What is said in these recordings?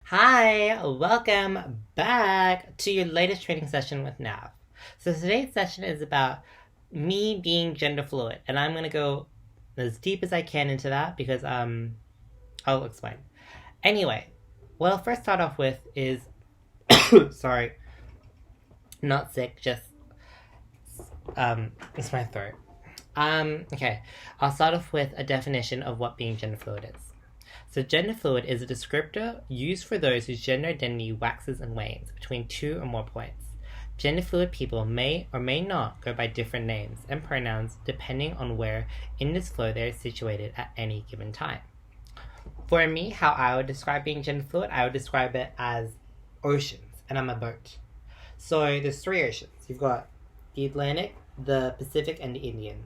Hi, welcome back to your latest training session with Nav. So today's session is about me being gender fluid, and I'm gonna go as deep as I can into that because I'll explain. Anyway, what I'll first start off with is sorry, not sick, just it's my throat. Okay, I'll start off with a definition of what being gender fluid is. So, gender fluid is a descriptor used for those whose gender identity waxes and wanes between two or more points. Gender fluid people may or may not go by different names and pronouns depending on where in this flow they are situated at any given time. For me, how I would describe being gender fluid, I would describe it as oceans, and I'm a boat. So, there's three oceans. You've got the Atlantic, the Pacific, and the Indian.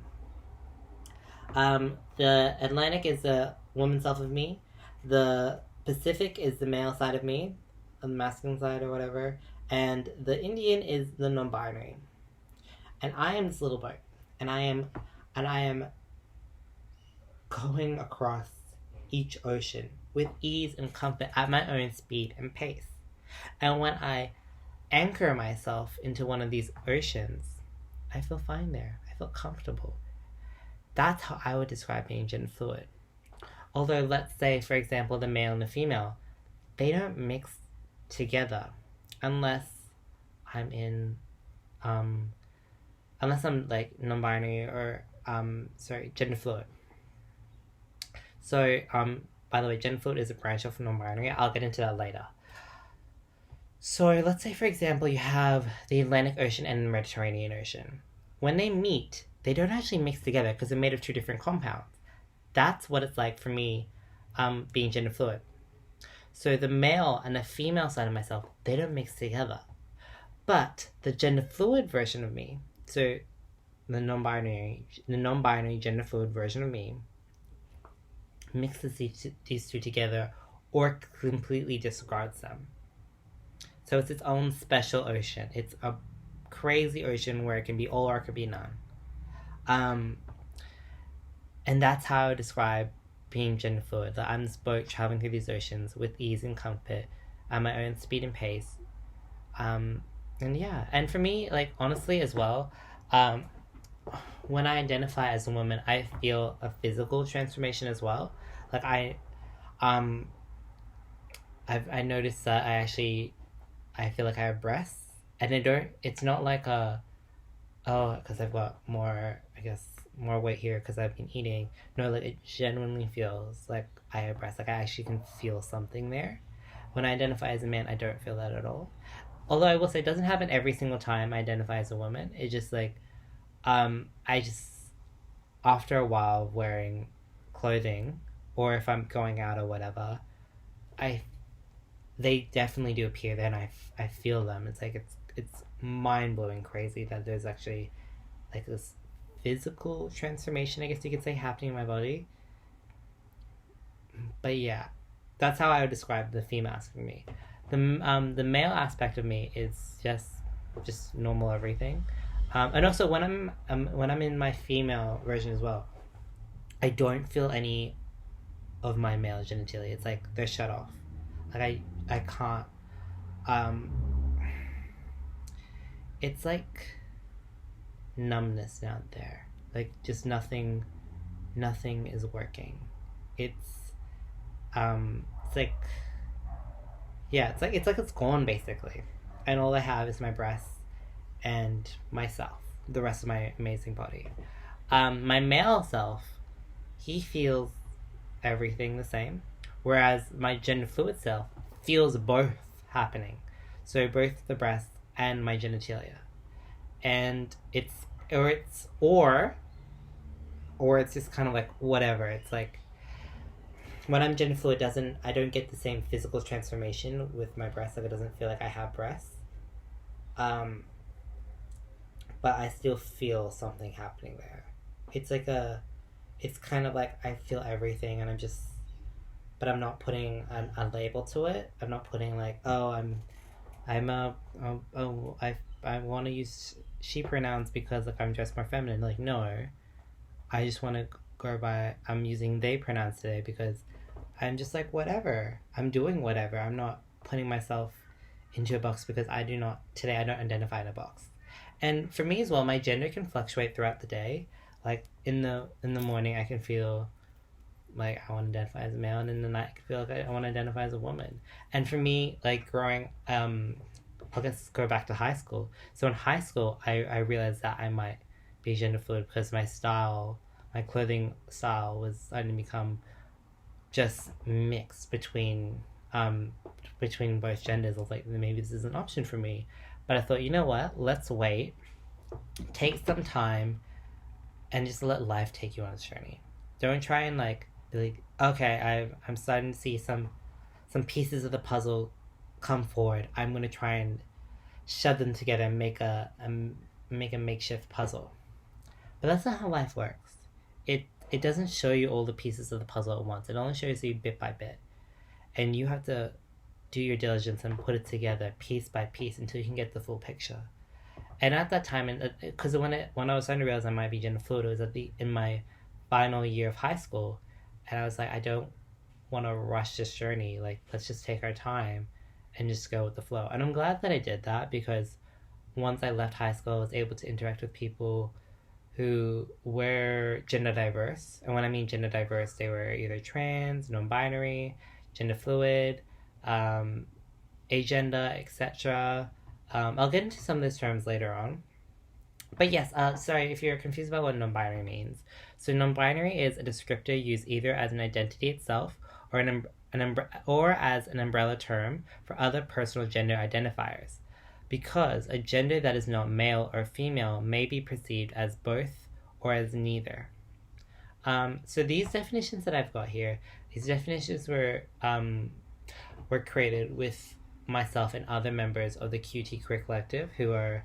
The Atlantic is the woman self of me. The Pacific is the male side of me, the masculine side or whatever. And the Indian is the non-binary. And I am this little boat, and I am going across each ocean with ease and comfort at my own speed and pace. And when I anchor myself into one of these oceans, I feel fine there. I feel comfortable. That's how I would describe being gender fluid. Although, let's say, for example, the male and the female, they don't mix together unless I'm in, unless I'm like non-binary or, gender fluid. So, by the way, gender fluid is a branch of non-binary. I'll get into that later. So, let's say, for example, you have the Atlantic Ocean and the Mediterranean Ocean. When they meet, they don't actually mix together because they're made of two different compounds. That's what it's like for me being gender fluid. So the male and the female side of myself, they don't mix together. But the gender fluid version of me, so the non-binary gender fluid version of me, mixes these two together or completely disregards them. So it's its own special ocean. It's a crazy ocean where it can be all or it could be none. And that's how I describe being gender fluid. That I'm this boat traveling through these oceans with ease and comfort at my own speed and pace. And yeah, and for me, like honestly as well, when I identify as a woman, I feel a physical transformation as well. Like I noticed that I feel like I have breasts, and I don't. It's not like because I've got more, I guess, more weight here because I've been eating. No, like it genuinely feels like I have breasts. Like I actually can feel something there. When I identify as a man, I don't feel that at all. Although I will say it doesn't happen every single time I identify as a woman. It's just like, I just, after a while of wearing clothing, or if I'm going out or whatever, I, they definitely do appear there and I feel them. It's like, it's mind-blowing crazy that there's actually like this physical transformation, I guess you could say, happening in my body. But yeah, that's how I would describe the female aspect of me. The male aspect of me is just normal everything. And also when I'm in my female version as well, I don't feel any of my male genitalia. It's like they're shut off. Like I can't. It's like numbness down there. Like just nothing is working. It's like, yeah, it's gone basically. And all I have is my breasts and myself, the rest of my amazing body. My male self, he feels everything the same, whereas my gender fluid self feels both happening. So both the breasts and my genitalia. And or it's just kind of like whatever. It's like when I'm gender fluid, I don't get the same physical transformation with my breasts. Like it doesn't feel like I have breasts. But I still feel something happening there. It's like it's kind of like I feel everything, and but I'm not putting a label to it. I'm not putting like, oh, I want to use she pronouns because like I'm dressed more feminine. Like no, I just want to go by I'm using they pronouns today because I'm just like whatever. I'm doing whatever. I'm not putting myself into a box because I don't identify in a box. And for me as well, my gender can fluctuate throughout the day. Like in the morning, I can feel like I want to identify as a male, and in the night, I can feel like I want to identify as a woman. And for me, like growing, I'll just go back to high school. So in high school, I realized that I might be gender fluid because my clothing style was starting to become just mixed between both genders. I was like, maybe this is an option for me. But I thought, you know what? Let's wait, take some time, and just let life take you on its journey. Don't try and like be like, okay, I'm starting to see some pieces of the puzzle come forward. I'm gonna try and shove them together and make a makeshift puzzle. But that's not how life works. It doesn't show you all the pieces of the puzzle at once. It only shows you bit by bit, and you have to do your diligence and put it together piece by piece until you can get the full picture. And at that time, and because when I was starting to realize I might be gender fluid, it was in my final year of high school, and I was like, I don't want to rush this journey. Like, let's just take our time and just go with the flow. And I'm glad that I did that because once I left high school, I was able to interact with people who were gender diverse. And when I mean gender diverse, they were either trans, non-binary, gender fluid, agender, etc. I'll get into some of those terms later on. But yes, sorry if you're confused about what non-binary means. So non-binary is a descriptor used either as an identity itself or or as an umbrella term for other personal gender identifiers, because a gender that is not male or female may be perceived as both or as neither. So these definitions that I've got here, these definitions were created with myself and other members of the QT Queer Collective who are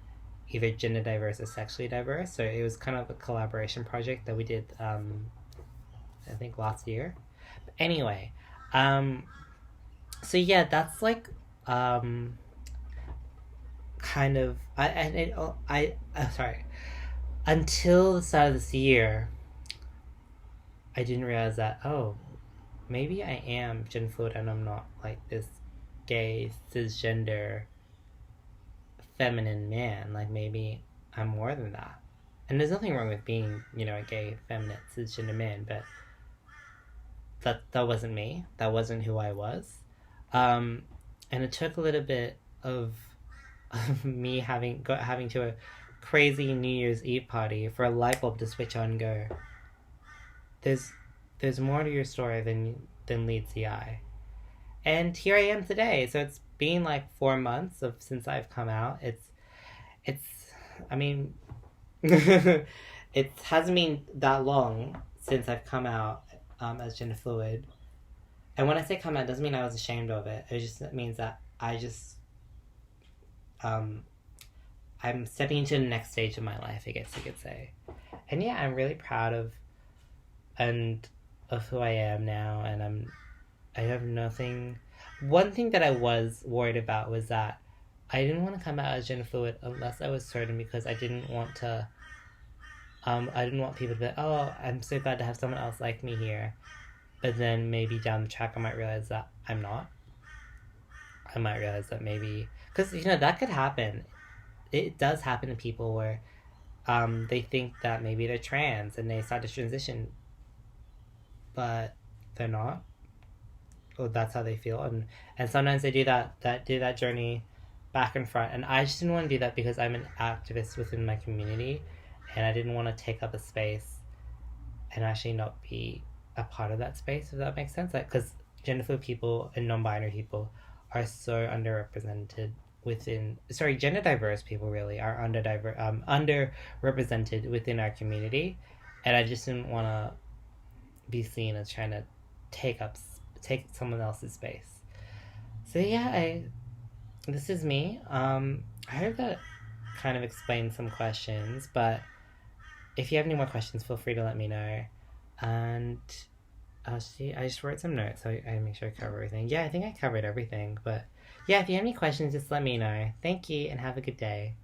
either gender diverse or sexually diverse. So it was kind of a collaboration project that we did, I think last year. But anyway, so yeah, that's like, kind of, sorry, until the start of this year, I didn't realize that, oh, maybe I am gender fluid and I'm not like this gay, cisgender, feminine man. Like, maybe I'm more than that. And there's nothing wrong with being, a gay, feminine, cisgender man, but that wasn't me. That wasn't who I was. And it took a little bit of me having to a crazy New Year's Eve party for a light bulb to switch on and go, there's more to your story than meets the eye. And here I am today. So it's been like 4 months since I've come out. I mean, it hasn't been that long since I've come out as gender fluid. And when I say come out, it doesn't mean I was ashamed of it. It just means that I'm stepping into the next stage of my life, I guess you could say. And yeah, I'm really proud of who I am now, and I have nothing. One thing that I was worried about was that I didn't want to come out as gender fluid unless I was certain, because I didn't want people to be like, oh, I'm so glad to have someone else like me here. But then maybe down the track I might realize that I'm not. I might realize that maybe, because that could happen. It does happen to people where they think that maybe they're trans and they start to transition, but they're not. Or that's how they feel, and sometimes they do that journey back and front. And I just didn't want to do that because I'm an activist within my community, and I didn't want to take up a space and actually not be a part of that space, if that makes sense. Like, because gender fluid people and non-binary people are so underrepresented gender diverse people really are underrepresented within our community, and I just didn't want to be seen as trying to take someone else's space. So yeah, this is me. I hope that kind of explains some questions, but if you have any more questions, feel free to let me know. And I just wrote some notes so I make sure I cover everything. Yeah, I think I covered everything, but yeah, if you have any questions, just let me know. Thank you, and have a good day.